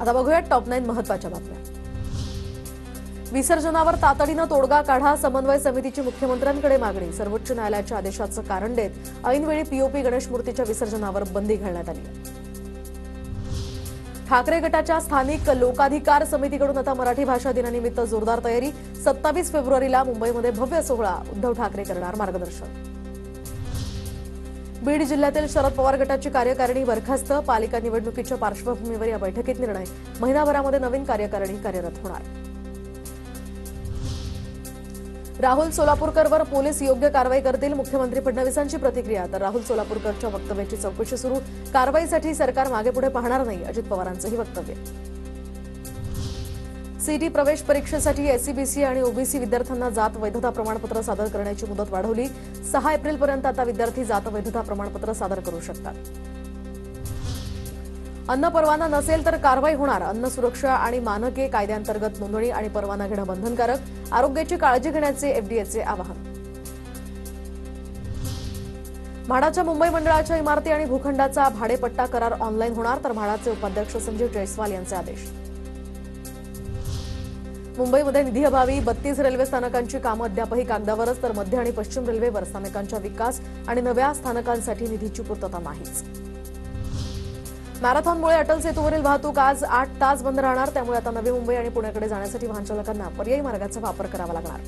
आता बघूया टॉप 9 महत्त्वाच्या बातम्या। विसर्जनावर तातडीने तोडगा काढा, समन्वय समितीची मुख्यमंत्र्यांकडे मागणी। सर्वोच्च न्यायालयाच्या आदेशाचं कारण देत ऐनवेळी पीओपी गणेश मूर्तीच्या विसर्जनावर बंदी घालण्यात आली। ठाकरे गटाच्या स्थानिक लोकाधिकार समितीकडून आता मराठी भाषा दिनानिमित्त जोरदार तयारी। 27 फेब्रुवारीला मुंबईमध्ये भव्य सोहळा, उद्धव ठाकरे करणार मार्गदर्शन। बीड जिल्ह्यातील शरद पवार गटाची कार्यकारिणी बरखास्त, पालिका निवडणुकीच्या पार्श्वभूमीवर या बैठकीत निर्णय। महिनाभरामध्ये नवीन कार्यकारिणी कार्यरत होणार। राहुल सोलापूरकरवर पोलीस योग्य कारवाई करतील, मुख्यमंत्री फडणवीसांची प्रतिक्रिया। तर राहुल सोलापूरकरच्या वक्तव्याची चौकशी सुरू, कारवाईसाठी सरकार मागेपुढे पाहणार नाही, अजित पवारांचंही वक्तव्य। सीटी प्रवेश परीक्षेसाठी एससीबीसी आणि ओबीसी विद्यार्थ्यांना जात वैधता प्रमाणपत्र सादर करण्याची मुदत वाढवली। 6 एप्रिलपर्यंत आता विद्यार्थी जात वैधता प्रमाणपत्र सादर करू शकतात। अन्न परवाना नसेल तर कारवाई होणार, अन्न सुरक्षा आणि मानके कायद्याअंतर्गत नोंदणी आणि परवाना घेणं बंधनकारक। आरोग्याची काळजी घेण्याचे एफडीएचे आवाहन। म्हाडाच्या मुंबई मंडळाच्या इमारती आणि भूखंडाचा भाडेपट्टा करार ऑनलाईन होणार, तर म्हाडाचे उपाध्यक्ष संजीव जयस्वाल यांचे आदेश। मुंबईमध्ये निधीअभावी 32 रेल्वे स्थानकांची कामं अद्यापही कागदावरच, तर मध्य आणि पश्चिम रेल्वेवर स्थानकांच्या विकास आणि नव्या स्थानकांसाठी निधीची पूर्तता नाहीच। मॅरेथॉनमुळे अटल सेतूवरील वाहतूक आज 8 तास बंद राहणार, त्यामुळे आता नवी मुंबई आणि पुण्याकडे जाण्यासाठी वाहनचालकांना पर्यायी मार्गाचा वापर करावा लागणार।